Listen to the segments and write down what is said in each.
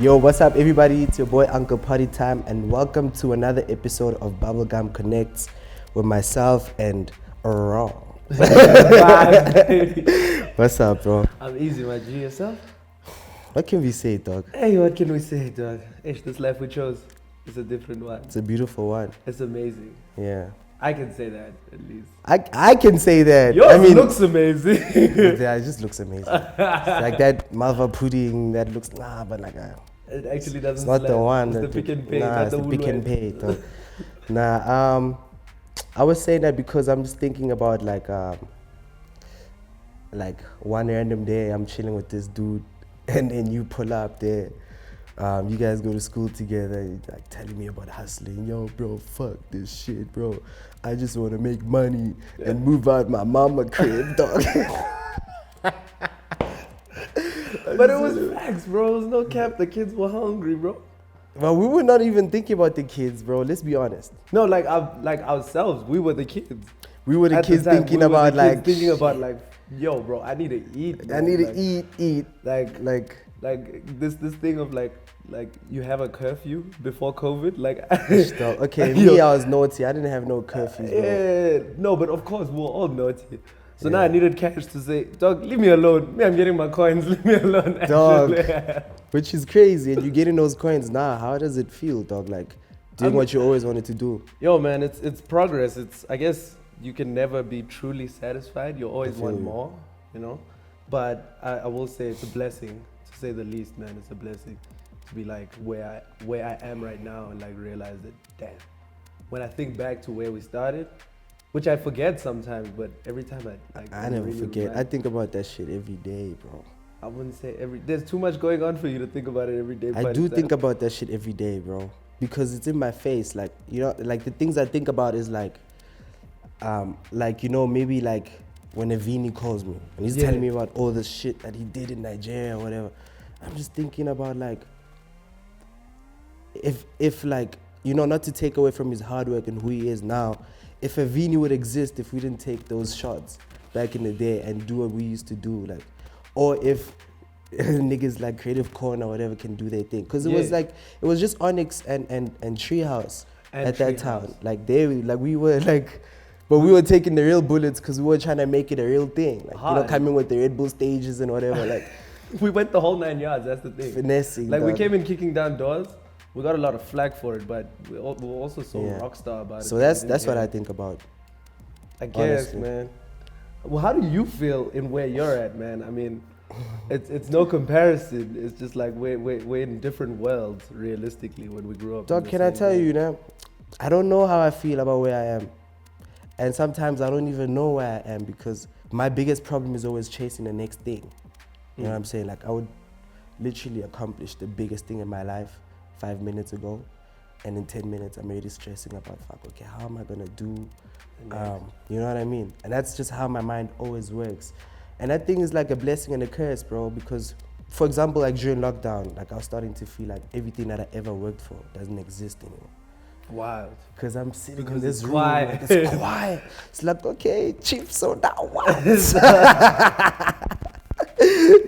Yo, what's up, everybody? It's your boy Uncle Partytime, and welcome to another episode of Bubblegum Connects with myself and Rāms. What's up, bro? I'm easy, my G. Yourself? What can we say, dog? Hey, what can we say, dog? This life we chose is a different one. It's a beautiful one. It's amazing. Yeah. I can say that, at least. I can say that. Yours looks amazing. Yeah, it just looks amazing. Like that malva pudding, that looks, but like it actually doesn't. It's not slap. the one. It's the pick and pay. Nah, it's the pick and pay. I was saying that because I'm just thinking about like one random day I'm chilling with this dude, and then you pull up there. You guys go to school together, you're like telling me about hustling. Yo, bro, fuck this shit, bro. I just want to make money and move out my mama crib, dog. But it was facts, bro. It was no cap. The kids were hungry, bro. Well, we were not even thinking about the kids, bro. Let's be honest. No, like ourselves. We were the kids. We were the kids thinking about yo, bro, I need to eat. Bro. I need to eat. Like this thing of like you have a curfew before COVID, okay, me, I was naughty. I didn't have no curfews, bro. Yeah, no, but of course we were all naughty. So now I needed cash to say, dog, leave me alone. Me, I'm getting my coins. Leave me alone. Dog, which is crazy. And you getting those coins now. How does it feel, dog? Like doing what you always wanted to do. Yo, man, it's progress. I guess you can never be truly satisfied. You always want more, you know. But I will say it's a blessing, to say the least, man. It's a blessing to be like where I am right now and like realize that, damn. When I think back to where we started, which I forget sometimes, but every time I never really forget. I think about that shit every day, bro. I wouldn't say there's too much going on for you to think about it every day. I do think about that shit every day, bro. Because it's in my face. Like, you know, like the things I think about is like, you know, maybe like when a Vini calls me and he's telling me about all the shit that he did in Nigeria or whatever. I'm just thinking about like, if like, you know, not to take away from his hard work and who he is now, if a Vini would exist if we didn't take those shots back in the day and do what we used to do, like, or if niggas like Creative Corner or whatever can do their thing, because it was like, it was just Onyx and Treehouse at that time. Like we were like, but we were taking the real bullets because we were trying to make it a real thing, like you know, coming with the Red Bull stages and whatever, like. We went the whole 9 yards. That's the thing. Finessing. Like we came in kicking down doors. We got a lot of flack for it, but we were also so rockstar about it. So that's what I think about. I guess, honestly, man. Well, how do you feel in where you're at, man? I mean, it's no comparison. It's just like we're in different worlds, realistically, when we grew up. Dog, can I tell you now? I don't know how I feel about where I am. And sometimes I don't even know where I am because my biggest problem is always chasing the next thing. You know what I'm saying? Like I would literally accomplish the biggest thing in my life 5 minutes ago, and in 10 minutes I'm already stressing about, okay, how am I gonna do? You know what I mean? And that's just how my mind always works. And that thing is like a blessing and a curse, bro, because for example, like during lockdown, like I was starting to feel like everything that I ever worked for doesn't exist anymore. Wild. Because I'm sitting in this room, like, it's quiet. It's like, okay, chief, so now what?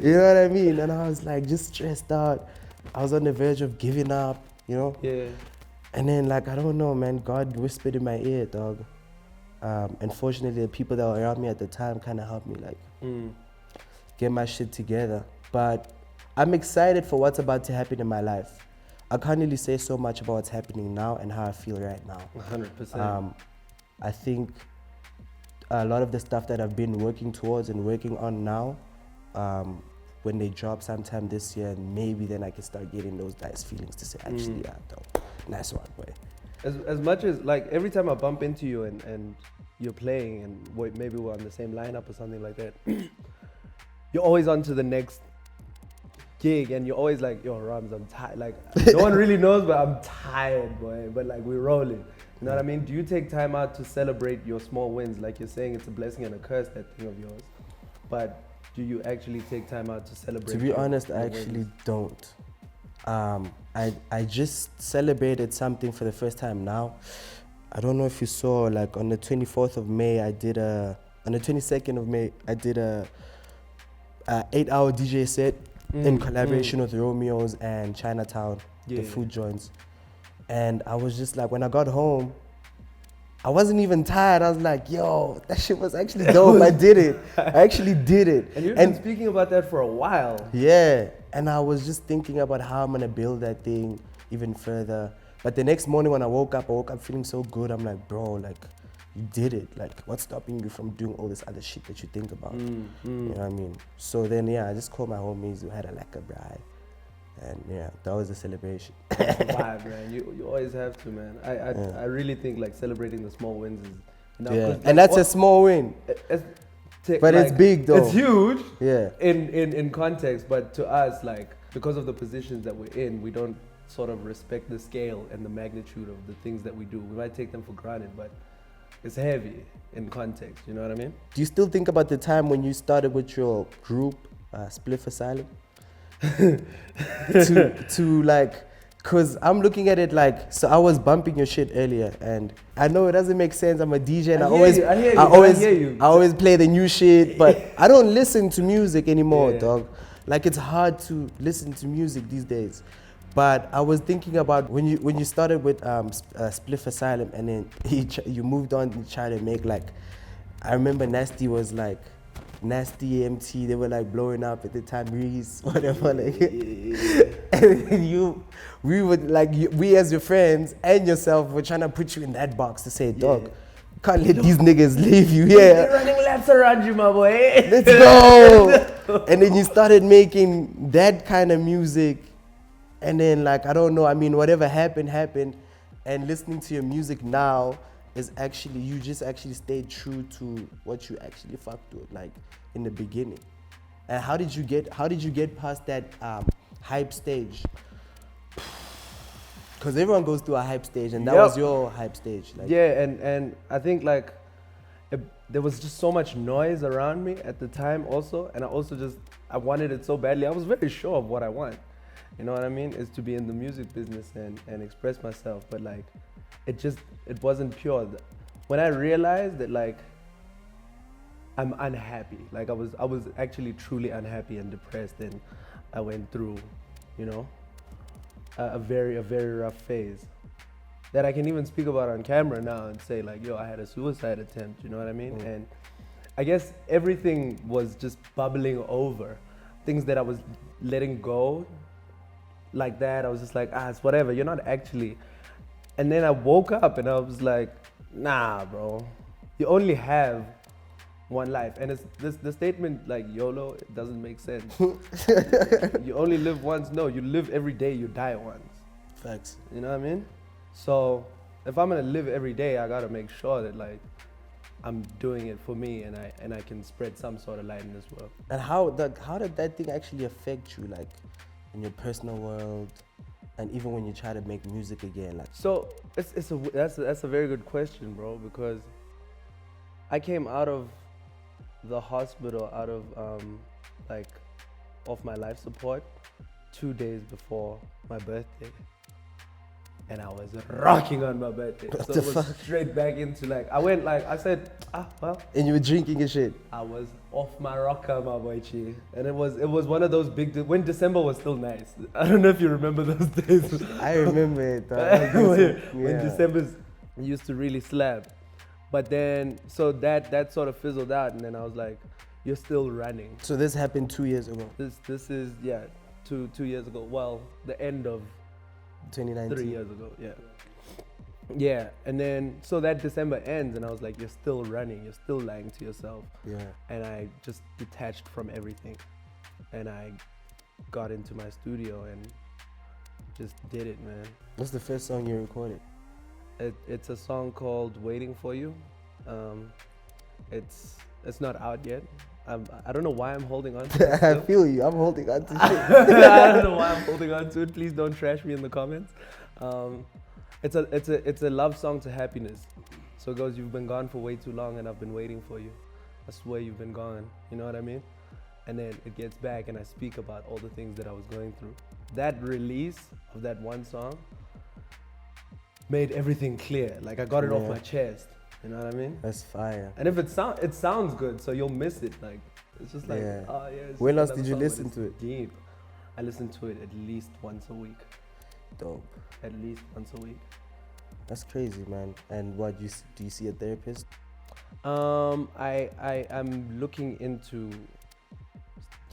You know what I mean? And I was like just stressed out. I was on the verge of giving up, you know? Yeah. And then like, I don't know, man, God whispered in my ear, dog. And fortunately, the people that were around me at the time kind of helped me like get my shit together. But I'm excited for what's about to happen in my life. I can't really say so much about what's happening now and how I feel right now. 100%. I think a lot of the stuff that I've been working towards and working on now, when they drop sometime this year, maybe then I can start getting those nice feelings to say, actually, yeah, dope. Nice one, boy. As much as, like, every time I bump into you and you're playing and maybe we're on the same lineup or something like that, you're always on to the next gig and you're always like, yo, Rāms, I'm tired. Like, no one really knows, but I'm tired, boy. But like, we're rolling. You know what I mean? Do you take time out to celebrate your small wins? Like you're saying, it's a blessing and a curse, that thing of yours. But do you actually take time out to celebrate? To be honest, I actually don't. I just celebrated something for the first time now. I don't know if you saw, like on the 24th of May, on the 22nd of May, I did a 8-hour DJ set in collaboration with Romeo's and Chinatown, Yeah. the food joints. And I was just like, when I got home, I wasn't even tired. I was like, yo, that shit was actually dope. I did it. I actually did it. And you've been speaking about that for a while. Yeah. And I was just thinking about how I'm gonna build that thing even further. But the next morning when I woke up feeling so good. I'm like, bro, like, you did it. Like, what's stopping you from doing all this other shit that you think about? You know what I mean? So then, yeah, I just called my homies who had a lekker braai. And yeah, that was the celebration. Vibe, man. You always have to, man. I really think like celebrating the small wins is enough. Yeah, Like, and that's a small win. But it's big though. It's huge. Yeah. In context, but to us, like, because of the positions that we're in, we don't sort of respect the scale and the magnitude of the things that we do. We might take them for granted, but it's heavy in context. You know what I mean? Do you still think about the time when you started with your group, Spliff Asylum? to like, cause I'm looking at it like, so I was bumping your shit earlier, and I know it doesn't make sense. I'm a DJ, and I always play the new shit, but I don't listen to music anymore, dog. Like, it's hard to listen to music these days. But I was thinking about when you started with Spliff Asylum, and then you moved on to try to make, like, I remember Nasty was like, Nasty MT, they were like blowing up at the time, Reese, whatever, like, and then we as your friends and yourself were trying to put you in that box to say, dog, can't let these niggas leave you here. They're running laps around you, my boy. Let's go. And then you started making that kind of music, and then, like, I don't know, I mean, whatever happened, and listening to your music now is actually, you just actually stayed true to what you actually fucked with, like, in the beginning. And how did you get past that hype stage? Because everyone goes through a hype stage, and that was your hype stage. Like. Yeah, and I think, like, there was just so much noise around me at the time also, and I wanted it so badly. I was very sure of what I want. You know what I mean? Is to be in the music business and express myself, but like, it wasn't pure. When I realized that, like, I'm unhappy, like I was actually truly unhappy and depressed, and I went through, you know, a very rough phase that I can even speak about on camera now and say, like, yo, I had a suicide attempt, you know what I mean? And I guess everything was just bubbling over, things that I was letting go like that. I was just like, it's whatever, you're not actually. And then I woke up and I was like, nah, bro, you only have one life. And it's the statement, like, YOLO, it doesn't make sense. You only live once. No, you live every day, you die once. Facts. You know what I mean? So if I'm gonna live every day, I gotta make sure that, like, I'm doing it for me, and I can spread some sort of light in this world. And how did that thing actually affect you, like, in your personal world, and even when you try to make music again? Like, so that's a very good question, bro, because I came out of the hospital, out of like, off my life support 2 days before my birthday, and I was rocking on my birthday. So it was straight back into, like, I said, well. And you were drinking and shit. I was off my rocker, my boy, chi. And it was one of those big, when December was still nice. I don't know if you remember those days. I remember it. When December used to really slap. But then, so that sort of fizzled out, and then I was like, you're still running. So this happened 2 years ago. This is, yeah, two years ago. Well, the end of 2019. 3 years ago, yeah. Yeah, and then, so that December ends, and I was like, you're still running, you're still lying to yourself. Yeah. And I just detached from everything. And I got into my studio and just did it, man. What's the first song you recorded? It's a song called Waiting For You. It's not out yet. I don't know why I'm holding on to it. I feel you. I'm holding on to shit. I don't know why I'm holding on to it. Please don't trash me in the comments. It's a love song to happiness. So it goes, you've been gone for way too long and I've been waiting for you. I swear you've been gone. You know what I mean? And then it gets back and I speak about all the things that I was going through. That release of that one song made everything clear. Like, I got it off my chest. You know what I mean? That's fire. And if it sounds good, so you'll miss it. Like, it's just like, Yeah. oh yeah. When else did you listen to it? Deep. I listen to it at least once a week. Dope. At least once a week. That's crazy, man. And what do you see a therapist? I am looking into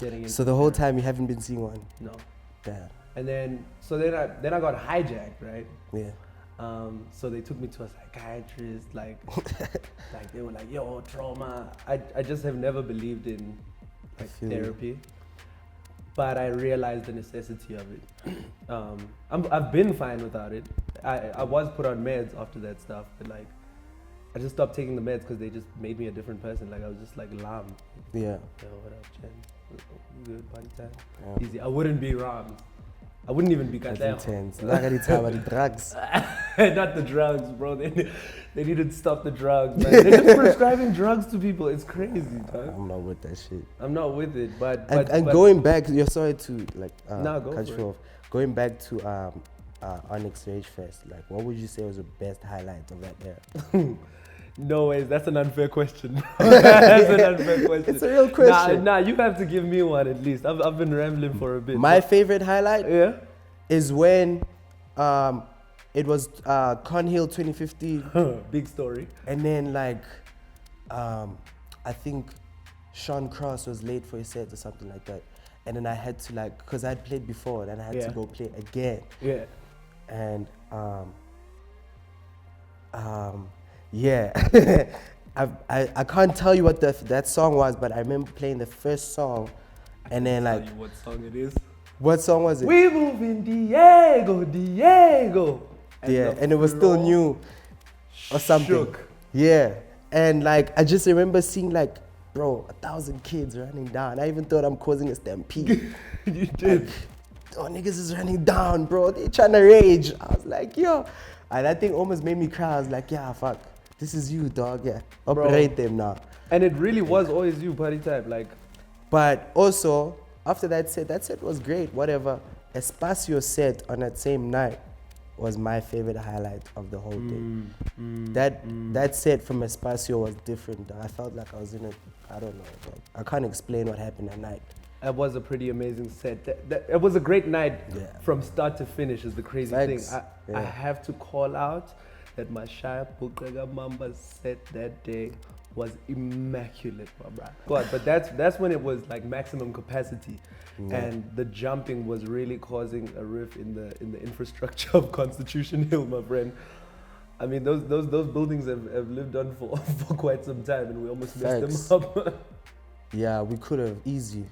getting into. So the whole time you haven't been seeing one? No. Damn. And then I got hijacked, right? Yeah. So they took me to a psychiatrist, like they were like, yo, trauma. I just have never believed in like therapy, but I realized the necessity of it. I've been fine without it. I was put on meds after that stuff, but like I just stopped taking the meds because they just made me a different person. Like I was just like Rāms. Yeah. Yo, what up, Chen? Good, party time. Yeah. Easy. I wouldn't be Rāms. I wouldn't even be That's goddamn. intense. The drugs. Not the drugs, bro. They need to stop the drugs, man. They're just prescribing drugs to people. It's crazy, dog. I'm not with that shit. I'm not with it, but going back, you're sorry to like go cut for you off. Going back to Onyx Rage Fest, like what would you say was the best highlight of that era? No ways, that's an unfair question. That's an unfair question. It's a real question. Nah, you have to give me one at least. I've been rambling for a bit. My favorite highlight is when it was Conhill 2015. Big story. And then like I think Sean Cross was late for his set or something like that. And then I had to like, because I'd played before, and I had to go play again. Yeah. And yeah, I can't tell you what that song was, but I remember playing the first song, and then like, tell you what song it is. What song was it? We move in Diego. And it was still new, or something. Shook. Yeah, and like I just remember seeing like, bro, 1,000 kids running down. I even thought I'm causing a stampede. You did. Like, oh, niggas is running down, bro. They trying to rage. I was like, yo, and that thing almost made me cry. I was like, yeah, fuck. This is you, dog. Yeah, operate them now. And it really was always you, Partytime. Like, but also after that set was great. Whatever. Espacio set on that same night was my favorite highlight of the whole thing. That set from Espacio was different. Dog. I felt like I was in I don't know. Dog. I can't explain what happened that night. It was a pretty amazing set. It was a great night from start to finish. Is the crazy thing. I have to call out that my Shaya Bukaga Mamba set that day was immaculate, my brother. God, but that's when it was like maximum capacity, and the jumping was really causing a rift in the infrastructure of Constitution Hill, my friend. I mean, those buildings have lived on for quite some time, and we almost messed them up. Yeah, we could have easy.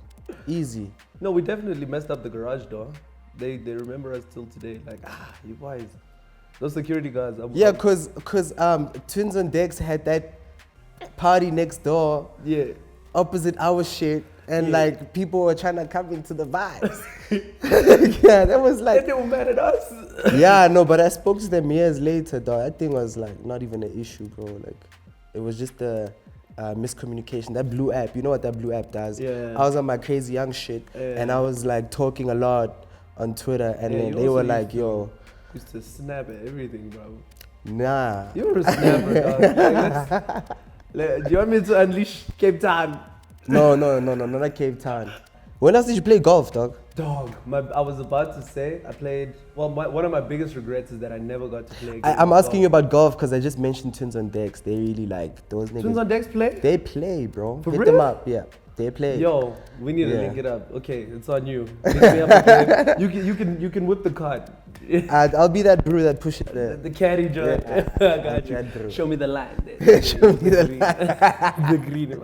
No, we definitely messed up the garage door. They remember us till today. Like, you boys. Those security guards. Because Twins on Decks had that party next door. Yeah. Opposite our shit. And like people were trying to come into the vibes. Yeah, that was like. They were mad at us. Yeah, no, but I spoke to them years later, though. That thing was like not even an issue, bro. Like, it was just a miscommunication. That blue app, you know what that blue app does? Yeah. I was on my crazy young shit, and I was like talking a lot on Twitter, and then they were like, yo. Used to snap at everything, bro. Nah. You were a snapper, dog. Do you want me to unleash Cape Town? No, not Cape Town. When else did you play golf, dog? Dog, I was about to say I played. Well, one of my biggest regrets is that I never got to play. I'm asking you about golf because I just mentioned Twins on Decks. They really like those niggas. Twins on Decks play? They play, bro. For Hit real? them up, yeah. They play. Yo, we need to link it up. Okay, it's on you. Link me up again. You can whip the card. I'll be that brew that pushes the caddy joint. Yeah. I got you. Show me the line. Show me the line. The green.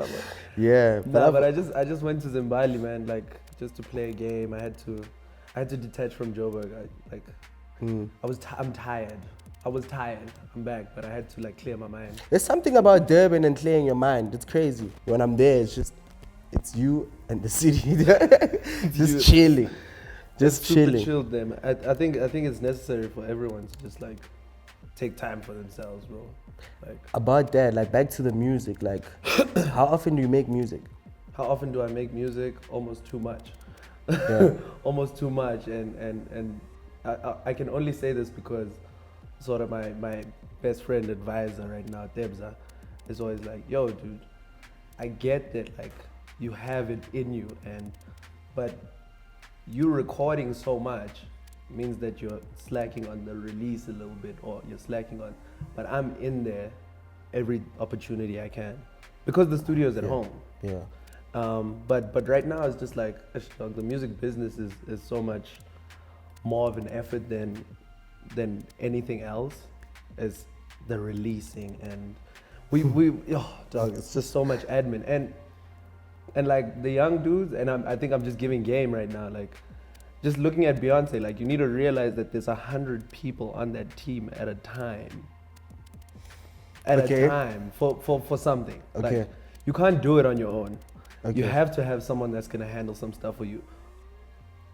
Yeah. But I just went to Zimbabwe, man. Like just to play a game. I had to detach from Joburg. I'm tired. I was tired. I'm back, but I had to like clear my mind. There's something about Durban and clearing your mind. It's crazy. When I'm there, it's you and the city. Just chilling. Just chilling. Chilled them. I think it's necessary for everyone to just like take time for themselves, bro. Like about that, like back to the music. Like, how often do you make music? How often do I make music? Almost too much. Yeah. Almost too much, and I can only say this because sort of my best friend advisor right now, Debza, is always like, yo, dude, I get that like you have it in you, but you recording so much means that you're slacking on the release a little bit, or you're slacking on, but I'm in there every opportunity I can because the studio's at home. Yeah. But right now it's just like the music business is so much more of an effort than anything else, as the releasing, and dog, it's just so much admin, and like the young dudes, and I think I'm just giving game right now, like just looking at Beyonce, like you need to realize that there's 100 people on that team at a time. A time for something. Okay. Like you can't do it on your own. Okay. You have to have someone that's gonna handle some stuff for you.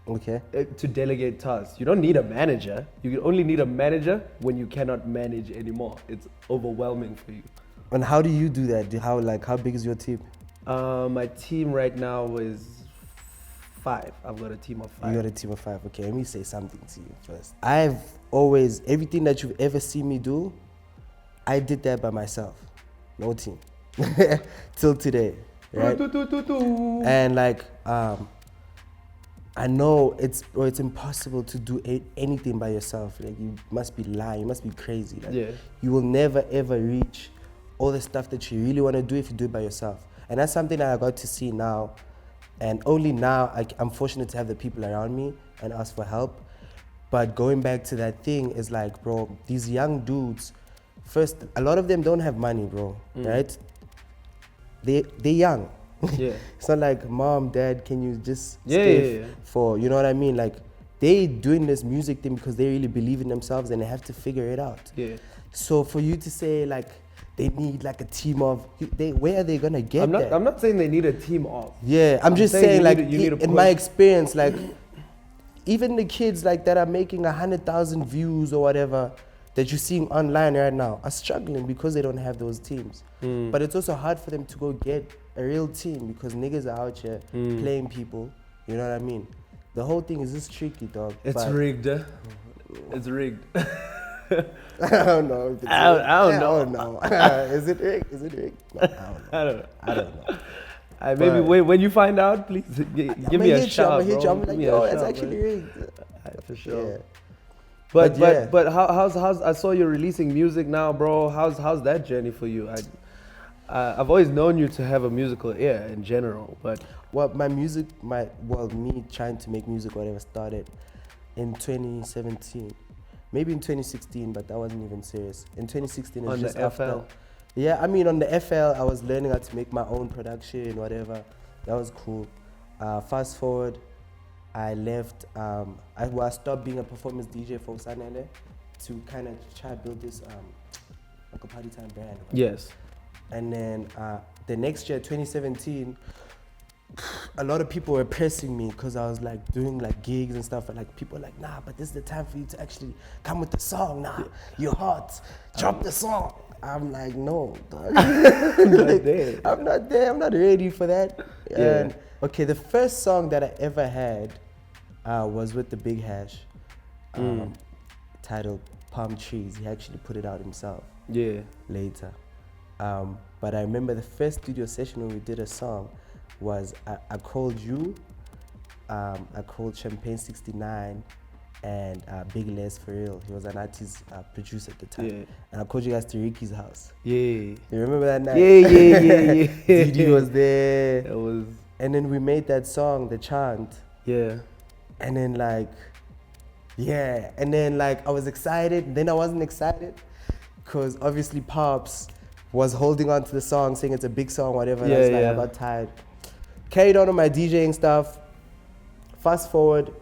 Okay. To delegate tasks. You don't need a manager. You only need a manager when you cannot manage anymore. It's overwhelming for you. And how do you do that? How big is your team? My team right now is 5. I've got a team of 5. You got a team of 5. Okay, let me say something to you first. I've always, everything that you've ever seen me do, I did that by myself. No team. Till today, right? And like, I know it's impossible to do anything by yourself. Like, you must be lying, you must be crazy. Like, you will never ever reach all the stuff that you really want to do if you do it by yourself. And that's something that I got to see now. And only now I'm fortunate to have the people around me and ask for help. But going back to that thing is like, bro, these young dudes, first, a lot of them don't have money, bro, right? They're young. Yeah. It's not like, mom, dad, can you just stay for, you know what I mean? Like, they doing this music thing because they really believe in themselves and they have to figure it out. Yeah. So for you to say like, they need like a team of, where are they gonna get that? I'm not saying they need a team of. Yeah, I'm just saying like, in my experience, like, even the kids like that are making 100,000 views or whatever that you're seeing online right now are struggling because they don't have those teams. But it's also hard for them to go get a real team because niggas are out here playing people. You know what I mean? The whole thing is just tricky, dog. It's rigged. It's rigged. I don't know. I don't know. Is it rigged? Is it rigged? No, I don't know. Maybe when you find out, please give me a shout. I'm like, yo, it's actually rigged. For sure. Yeah. But how's I saw you're releasing music now, bro. How's that journey for you? I've always known you to have a musical ear in general, but well, me trying to make music, whatever, started in 2017, maybe in 2016, but that wasn't even serious. In 2016, it was just after. Yeah, I mean, on the FL, I was learning how to make my own production, whatever. That was cool. Fast forward, I left. I stopped being a performance DJ for Sanele to kind of try to build this like a Partytime brand. Right? Yes. And then the next year, 2017, a lot of people were pressing me because I was like doing like gigs and stuff, and like people were like, nah, but this is the time for you to actually come with the song. Nah, you're hot. Drop the song. I'm like, no, dog. I'm not there. I'm not ready for that. Yeah. And okay, the first song that I ever had was with the Big Hash, titled Palm Trees. He actually put it out himself. Yeah. Later. But I remember the first studio session when we did a song was I called you, I called Champagne 69, and Big Les for real. He was an artist producer at the time. Yeah. And I called you guys to Ricky's house. Yeah. You remember that night? Yeah. Didi was there. It was. And then we made that song, The Chant. Yeah. And then like, yeah. And then like I was excited. Then I wasn't excited because obviously Pops was holding on to the song, saying it's a big song, whatever. Yeah, and I was like, I got tired. Carried on with my DJing stuff. Fast forward,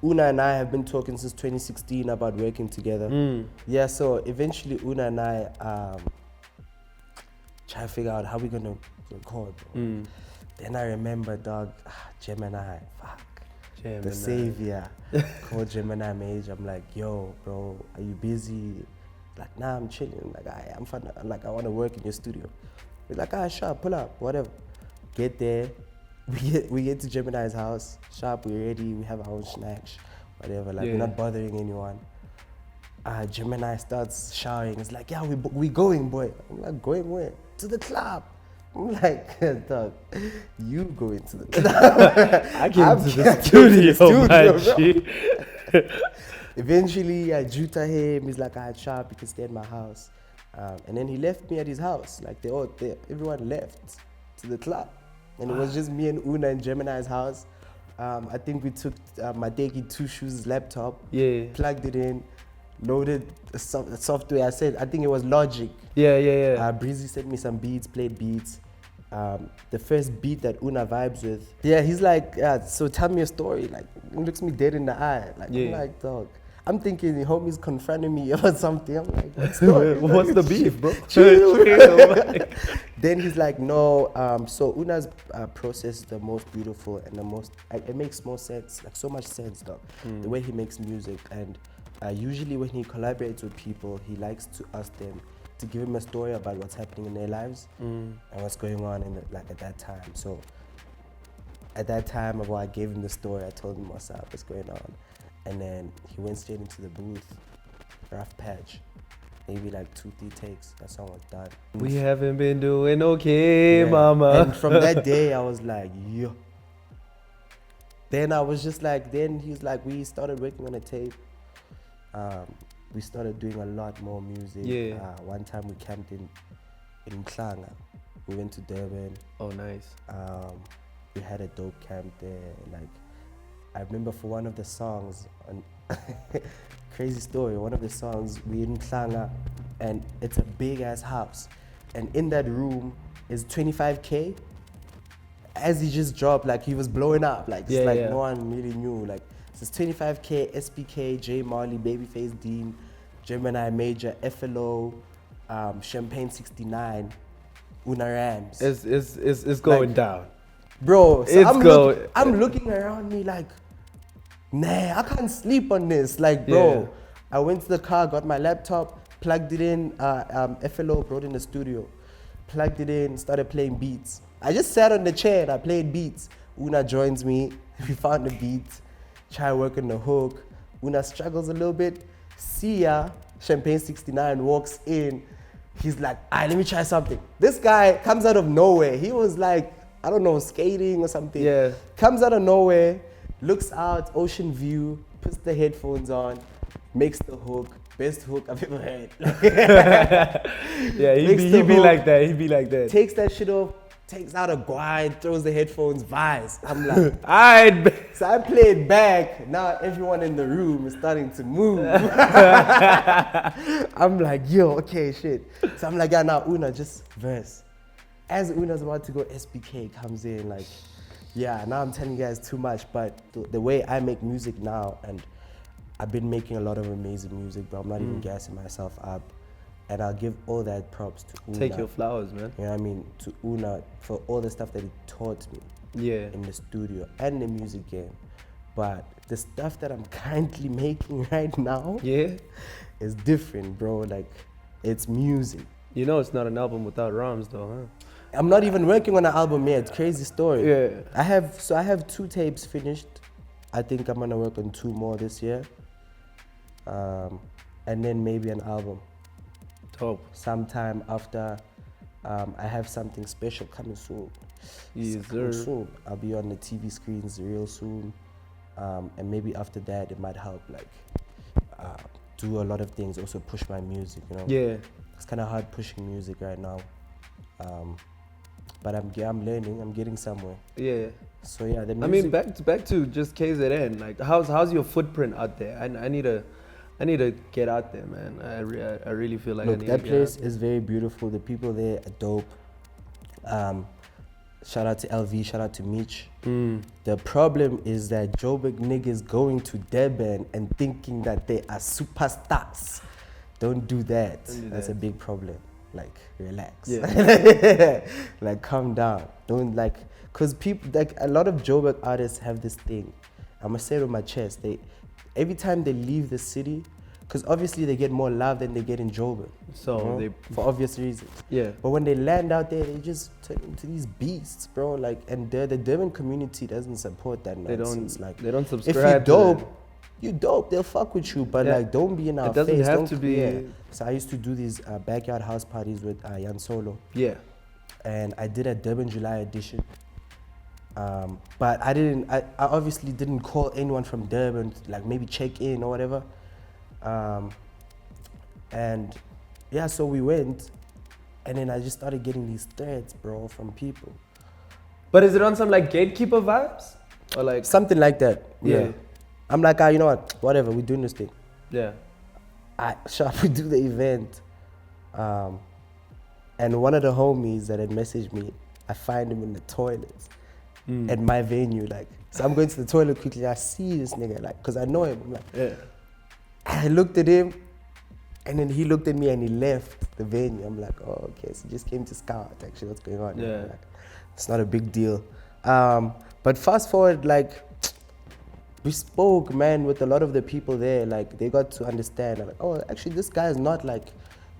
Una and I have been talking since 2016 about working together. Yeah, so eventually Una and I try to figure out how we're gonna record. Then I remember, dog, Gemini, fuck. Gemini. The savior. Called Gemini Mage. I'm like, yo, bro, are you busy? Like, nah, I'm chilling. Like, I'm fun. Like, I want to work in your studio. He's like, sharp, pull up, whatever. Get there. We get to Gemini's house. Sharp, we're ready. We have our own snacks, whatever. Like, we're not bothering anyone. Gemini starts showering. It's like, yeah, we going, boy. I'm like, going where? To the club. I'm like, dog, you go into the I came to the studio, man. Bro. Eventually, I juta him. He's like, I had sharp, you can stay at my house. And then he left me at his house. Like, everyone left to the club. And it was just me and Una in Gemini's house. I think we took Madeki 2 Shoes' laptop, plugged it in, loaded the software. I think it was Logic. Breezy sent me some beats, played beats. The first beat that Una vibes with. Yeah, he's like, so tell me a story. Like, he looks me dead in the eye. Like, I'm like, dog. I'm thinking the homie's confronting me or something. I'm like, what story? What's the beef, bro? Then he's like, no. So Una's process is the most beautiful and the most. It makes more sense, like so much sense, dog. The way he makes music, and usually when he collaborates with people, he likes to ask them to give him a story about what's happening in their lives and what's going on at that time. So at that time, I gave him the story. I told him what's up, what's going on. And then he went straight into the booth, rough patch, maybe like 2-3 takes, that song was done. We haven't been doing okay, mama. And from that day, I was like, yo. Then I was just like, then he was like, we started working on a tape. We started doing a lot more music. One time we camped in Mhlanga. We went to Durban. Oh, nice. We had a dope camp there. Like, I remember for one of the songs, crazy story, one of the songs, we in Mhlanga, and it's a big ass house. And in that room is 25K. As he just dropped, like he was blowing up, like no one really knew. Like, it's 25K, SPK, J Marley, Babyface Dean, Gemini Major, FLO, Champagne 69, Una Rāms. It's going down. Bro, so I'm looking around me like, nah, I can't sleep on this. Like, bro, I went to the car, got my laptop, plugged it in, FLO brought in the studio, plugged it in, started playing beats. I just sat on the chair and I played beats. Una joins me, we found the beat, try working the hook. Una struggles a little bit. Sia, Champagne 69, walks in. He's like, let me try something. This guy comes out of nowhere. He was like, I don't know, skating or something. Yeah. Comes out of nowhere, looks out, ocean view, puts the headphones on, makes the hook. Best hook I've ever heard. Yeah, he'd be like that. He'd be like that. Takes that shit off, takes out a guide, throws the headphones, vibes. I'm like, alright. So I played back. Now everyone in the room is starting to move. I'm like, yo, okay, shit. So I'm like, yeah, now Una, just verse. As Una's about to go, SPK comes in, like, yeah, now I'm telling you guys too much, but the way I make music now, and I've been making a lot of amazing music, but I'm not even gassing myself up. And I'll give all that props to Una. Take your flowers, man. You know what I mean? To Una for all the stuff that he taught me. Yeah. In the studio and the music game. But the stuff that I'm currently making right now is different, bro. Like, it's music. You know it's not an album without Rāms though, huh? I'm not even working on an album yet. Crazy story. Yeah. I have 2 tapes finished. I think I'm gonna work on 2 more this year. And then maybe an album. Dope. Sometime after, I have something special coming soon. Yes, Coming sir. soon. I'll be on the TV screens real soon. And maybe after that, it might help, like, do a lot of things, also push my music, you know? Yeah. It's kind of hard pushing music right now. But I'm learning, I'm getting somewhere. Yeah. So yeah, the music. I mean, back to just KZN. Like, how's your footprint out there? I need to get out there, man. I really feel like Look, I need that to get place out. is very beautiful. The people there are dope. Shout out to LV, shout out to Meech. The problem is that Joburg niggas going to Durban and thinking that they are superstars. Don't do that. That's a big problem. Like, relax. Yeah. Like, calm down. Don't, like, cause people, like, a lot of Joburg artists have this thing. I'm gonna say it on my chest. Every time they leave the city, because obviously they get more love than they get in Joburg. So you know, for obvious reasons. Yeah. But when they land out there, they just turn into these beasts, bro. Like, and the Durban community doesn't support that nonsense. They don't subscribe. If you're to dope, that. you dope. They'll fuck with you, but like, don't be in our face. It doesn't have don't, to be. Yeah. So I used to do these backyard house parties with Jan Solo. Yeah. and I did a Durban July edition. But I obviously didn't call anyone from Durban to, like, maybe check in or whatever. And yeah, so we went, and then I just started getting these threats, bro, from people. But is it on some like gatekeeper vibes? Or like Something like that. Yeah. I'm like, you know what? Whatever, we're doing this thing. Yeah. Shall we do the event? And one of the homies that had messaged me, I find him in the toilets at my venue. Like, so I'm going to the toilet quickly. I see this nigga, like, cause I know him. I'm like, Yeah. I looked at him, and then he looked at me and he left the venue. I'm like, oh, okay, so he just came to scout. Actually, what's going on? Yeah. Like, it's not a big deal. But fast forward, like, we spoke, man, with a lot of the people there. Like, they got to understand, like, oh, actually, this guy is not like,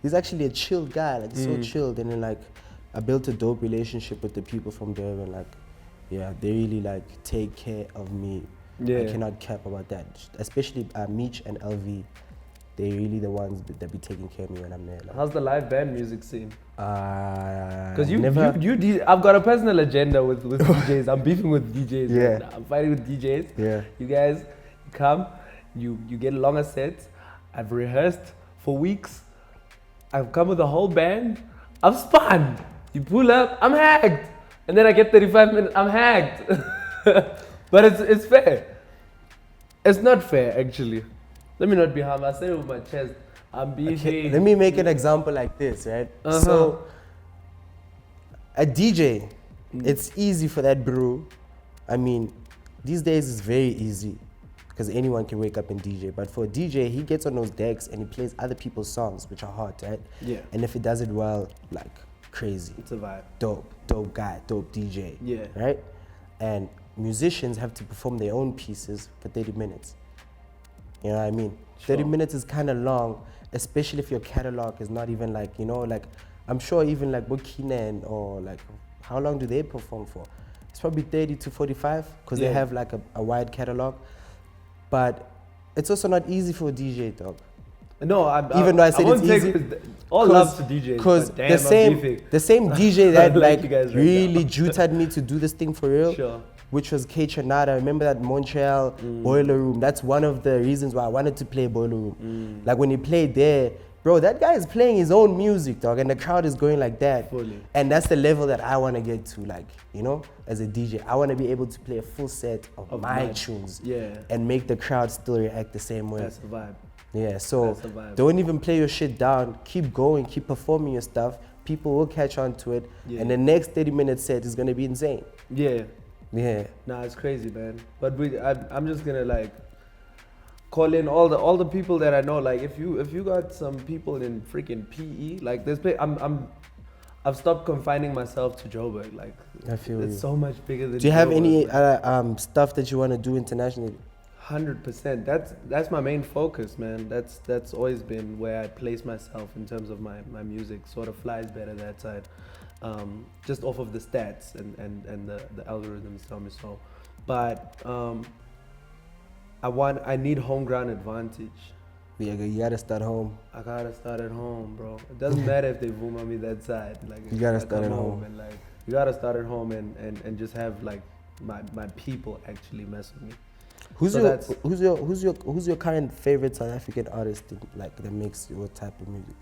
he's actually a chilled guy, like, so chilled. And then, like, I built a dope relationship with the people from Durban. Like, yeah, they really, like, take care of me. Yeah. I cannot cap about that. Especially Meech and LV. They're really the ones that be taking care of me when I'm there. Like, How's the live band music scene? Because never. I've got a personal agenda with DJs. I'm beefing with DJs. Yeah. Right now. I'm fighting with DJs. Yeah. You guys come, you get longer sets. I've rehearsed for weeks. I've come with a whole band. I've spun. You pull up, I'm hacked. And then I get 35 minutes, I'm hacked. But it's fair. It's not fair, actually. Let me not be harmed. I say it with my chest. I'm beefing. Okay, let me make an example like this, right? So, a DJ, it's easy for that brew. I mean, these days it's very easy because anyone can wake up and DJ. But for a DJ, he gets on those decks and he plays other people's songs, which are hot, right? Yeah. And if he does it well, like, crazy. It's a vibe. Dope guy, dope DJ. Yeah. Right? And musicians have to perform their own pieces for 30 minutes. You know what I mean? Sure. 30 minutes is kind of long, especially if your catalog is not even like, you know, like, I'm sure even like Bukinen or like, how long do they perform for? It's probably 30 to 45 because they have like a wide catalog. But it's also not easy for a DJ, dog. No, even though I said it's easy. All love to DJs. Because the same DJ that like like you guys right really now. juted me to do this thing for real. Sure. Which was K Chanada. Remember that Montreal Boiler Room? That's one of the reasons why I wanted to play Boiler Room. Like when he played there, bro, that guy is playing his own music, dog, and the crowd is going like that. Fully. And that's the level that I want to get to, like, you know, as a DJ. I want to be able to play a full set of my tunes and make the crowd still react the same way. That's the vibe. Yeah, so That's the vibe. don't even play your shit down. Keep going, keep performing your stuff. People will catch on to it. Yeah. And the next 30-minute set is going to be insane. Yeah. Yeah. Nah, it's crazy, man. But I'm just gonna like call in all the people that I know. Like if you got some people in freaking PE, like this place, I've stopped confining myself to Joburg. Like I feel it's you. so much bigger than. Do you have Joburg, any man. stuff that you want to do internationally? 100%. That's my main focus, man. That's always been where I place myself in terms of my music. Sort of flies better that side. Just off of the stats and the algorithms tell me so. But I need home ground advantage. Yeah, you gotta start home. I gotta start at home, bro. It doesn't matter if they boom on me that side. Like You gotta I start come at home. and like you gotta start at home and just have like my people actually mess with me. Who's your current favorite South African artist like that makes your type of music?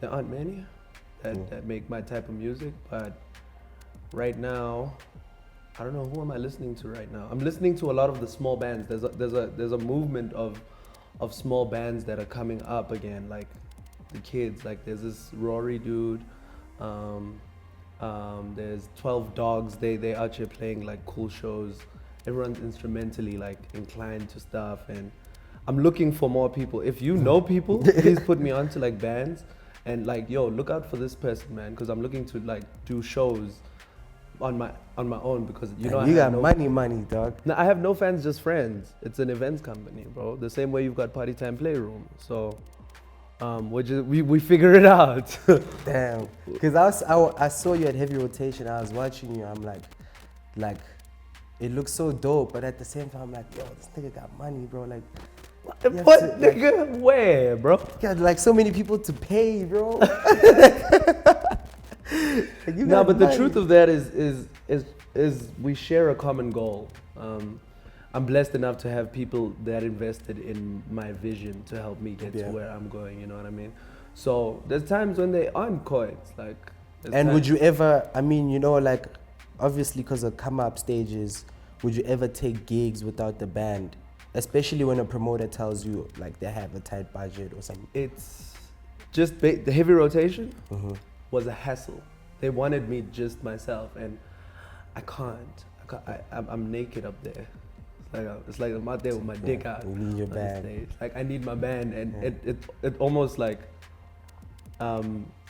There aren't many that make my type of music, but right now, I don't know, who am I listening to right now? I'm listening to a lot of the small bands. There's a movement of small bands that are coming up again, like the kids. Like there's this Rory dude. There's 12 Dogs. They out here playing like cool shows. Everyone's instrumentally like inclined to stuff, and I'm looking for more people. If you know people, please put me onto like bands, and like, yo, look out for this person, man, because I'm looking to like do shows on my own, because you know you got money, dog. No, I have no fans, just friends. It's an events company, bro. The same way you've got Partytime Playroom. So we figure it out. Damn. Because I saw you at Heavy Rotation. I was watching you. I'm like, it looks so dope. But at the same time, I'm like, yo, this nigga got money, bro. Like, What nigga? Where, bro? got like so many people to pay, bro. You No, got but the money. truth of that is we share a common goal. I'm blessed enough to have people that invested in my vision to help me get to where I'm going. You know what I mean? So there's times when they aren't coins, like. And would you ever? I mean, you know, like obviously because of come up stages, would you ever take gigs without the band? Especially when a promoter tells you like they have a tight budget or something. It's just the heavy rotation was a hassle. They wanted me just myself, and I can't. I'm naked up there. It's like I'm out there with my dick out. You need your on the band. stage. Like I need my band, and it almost like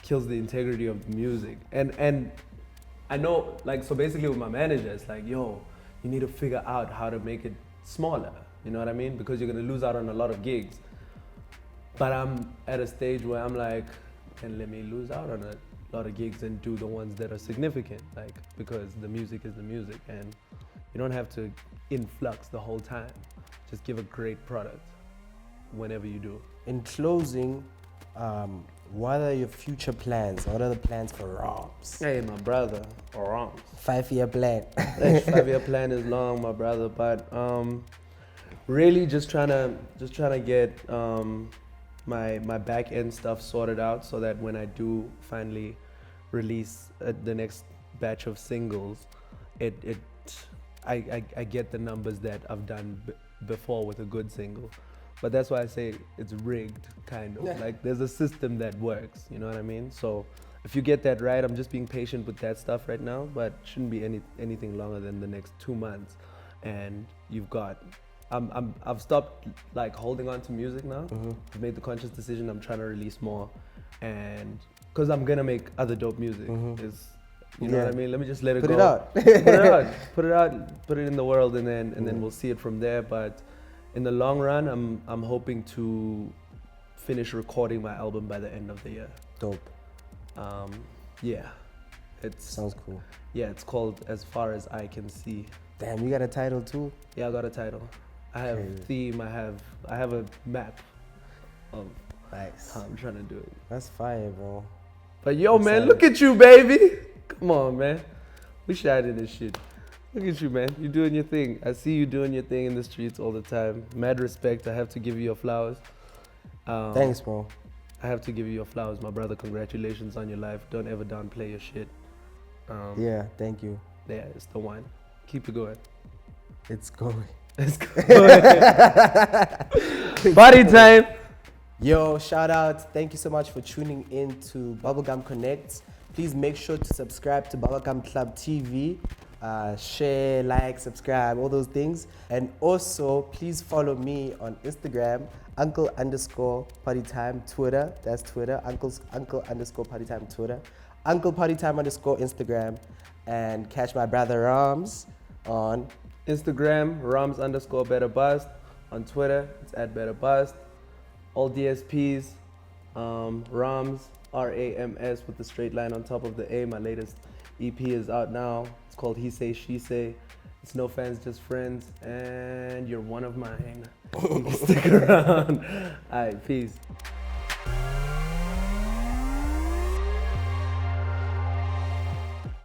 kills the integrity of the music. And I know, like, so basically with my manager, it's like, yo, you need to figure out how to make it smaller. You know what I mean? Because you're gonna lose out on a lot of gigs. But I'm at a stage where I'm like, and let me lose out on a lot of gigs and do the ones that are significant, like, because the music is the music, and you don't have to influx the whole time. Just give a great product whenever you do. In closing, what are your future plans? What are the plans for Rāms? Hey, my brother, Rāms. 5-year plan. 5-year plan is long, my brother, but really just trying to get my back end stuff sorted out so that when I do finally release the next batch of singles, I get the numbers that I've done before with a good single. But that's why I say it's rigged, kind of. Like there's a system that works, you know what I mean? So if you get that right, I'm just being patient with that stuff right now, but shouldn't be anything longer than the next 2 months. And you've got, I've stopped like holding on to music now. I've made the conscious decision I'm trying to release more, and because I'm gonna make other dope music. You know what I mean? Let me just let it Put go. it out. Put it out. Put it out. Put it in the world, and then we'll see it from there. But in the long run, I'm hoping to finish recording my album by the end of the year. Dope. Yeah, it's Sounds cool. yeah. It's called As Far As I Can See. Damn, you got a title too? Yeah, I got a title. I have theme. I have a map of Nice. how I'm trying to do it. That's fire, bro. But yo, Excited. man, look at you, baby. Come on, man. We shining this shit. Look at you, man. You doing your thing. I see you doing your thing in the streets all the time. Mad respect. I have to give you your flowers. Thanks, bro. I have to give you your flowers, my brother. Congratulations on your life. Don't ever downplay your shit. Yeah, thank you. Yeah, it's the one. Keep it going. It's going. Let's go. Party time. Yo, shout out. Thank you so much for tuning in to Bubblegum Connects. Please make sure to subscribe to Bubblegum Club TV. Share, like, subscribe, all those things. And also, please follow me on Instagram, uncle_partytime, Twitter. That's Twitter. Uncle_partytime, Twitter. Uncle Partytime _ Instagram. And catch my brother Rāms on Instagram, Rāms_BetterBust. On Twitter, it's @BetterBust. All DSPs, Rāms, RAMS with the straight line on top of the A. My latest EP is out now. It's called He Say, She Say. It's no fans, just friends. And you're one of mine. You can stick around. All right, peace.